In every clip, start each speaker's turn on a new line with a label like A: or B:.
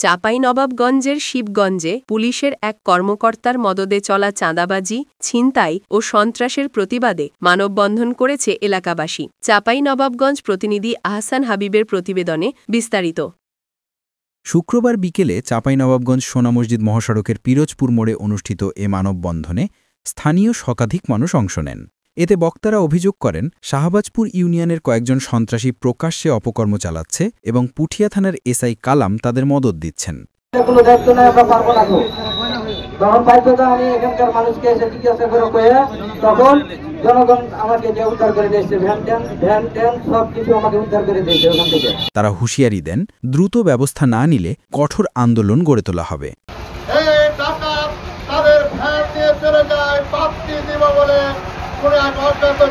A: চাঁপাইনবাবগঞ্জের শিবগঞ্জে পুলিশের এক কর্মকর্তার মদদে চলা চাঁদাবাজি, ছিনতাই ও সন্ত্রাসের প্রতিবাদে মানববন্ধন করেছে এলাকাবাসী। চাঁপাইনবাবগঞ্জ প্রতিনিধি আহসান হাবিবের প্রতিবেদনে বিস্তারিত।
B: শুক্রবার বিকেলে চাঁপাইনবাবগঞ্জ সোনা মসজিদ মহাসড়কের পিরোজপুর মোড়ে অনুষ্ঠিত এ মানববন্ধনে স্থানীয় শতাধিক মানুষ অংশ নেন। এতে বক্তারা অভিযোগ করেন, শাহবাজপুর ইউনিয়নের কয়েকজন সন্ত্রাসী প্রকাশ্যে অপকর্ম চালাচ্ছে এবং পুঠিয়া থানার এসআই কালাম তাদের মদদ দিচ্ছেন। তারা হুঁশিয়ারি দেন, দ্রুত ব্যবস্থা না নিলে কঠোর আন্দোলন গড়ে তোলা হবে।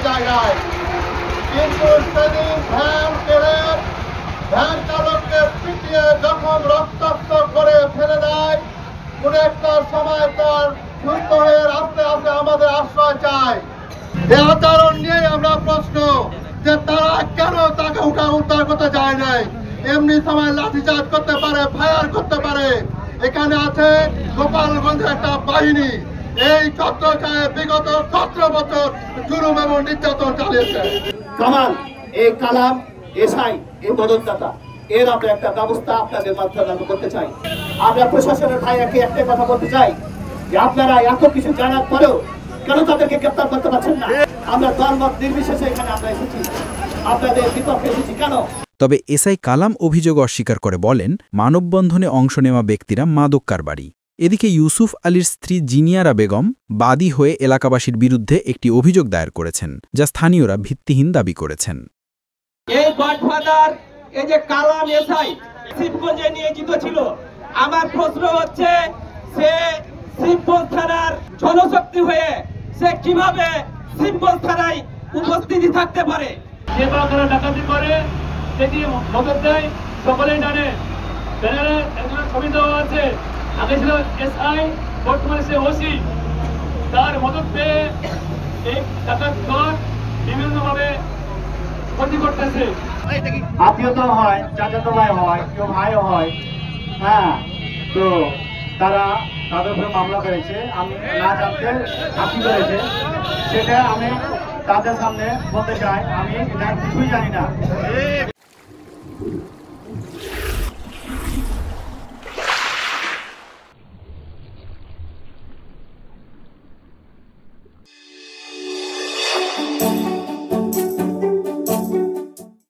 C: জায়গায় কিন্তু সেদিন ভ্যান চালককে পিটিয়ে যখন রক্তাক্ত করে ফেলে দেয়, কোন একটা সময় তার সুস্থ হয়ে আস্তে আস্তে আমাদের আশ্রয় চায়। এই আচরণ নিয়ে আমরা প্রশ্ন যে তারা কেন তাকে উদ্ধার করতে যায় নাই। এমনি সময় লাঠিচার্জ করতে পারে, ফায়ার করতে পারে। এখানে আছে গোপালগঞ্জের একটা বাহিনী, এই চত্বরটায় বিগত 17 বছর জুলুম এবং নির্যাতন চালিয়েছে। কামাল, এই কালাম, এসআই, এই মদতদাতা, এর আমরা একটা ব্যবস্থা আপনাদের মাধ্যমে আমরা করতে চাই। আমরা প্রশাসনের ভাইয়াকে একটা কথা বলতে চাই যে আপনারা এত কিছু জানার পরেও কেন তাদেরকে গ্রেপ্তার করতে পারছেন না? আমরা দলমত নির্বিশেষে এখানে আমরা এসেছি, আপনাদের বিপক্ষে এসেছি কেন?
B: তবে এসআই কালাম অভিযোগ অস্বীকার করে বলেন, মানববন্ধনে অংশ নেওয়া ব্যক্তিরা মাদক কারবারি। এদিকে ইউসুফ আলীর স্ত্রী জিনিয়ারা বেগম বাদী হয়ে এলাকাবাসীর বিরুদ্ধে একটি অভিযোগ দায়ের করেছেন, যা স্থানীয়রা ভিত্তিহীন দাবি করেছেন।
D: এই গডফাদার, এই যে কালাম এসআই শিবগঞ্জে নিয়োজিত ছিল, আমার প্রশ্ন হচ্ছে সে শিবগঞ্জ থানার জনশক্তি হয়ে সে কিভাবে শিবগঞ্জ থানায় উপস্থিতি থাকতে পারে?
E: যে বাগানে ডাকাতি করে, সেটি মদত দেয়, সকলেই জানে। একজন ছবি দেওয়া আছে, আগে ছিল এসআই, বর্তমানে সে ওসি। তার মদত পেয়ে এই ডাকাত দল বিভিন্নভাবে ক্ষতি করতেছে।
C: আত্মীয়তা হয়, চাচাতলায় হয়, কেউ ভাইও হয়, হ্যাঁ, তো তারা তাদের উপরে মামলা করেছে। আমি না জানতে ফাঁসি করেছে, সেটা আমি তাদের সামনে বলতে চাই, আমি এটা কিছুই জানি না।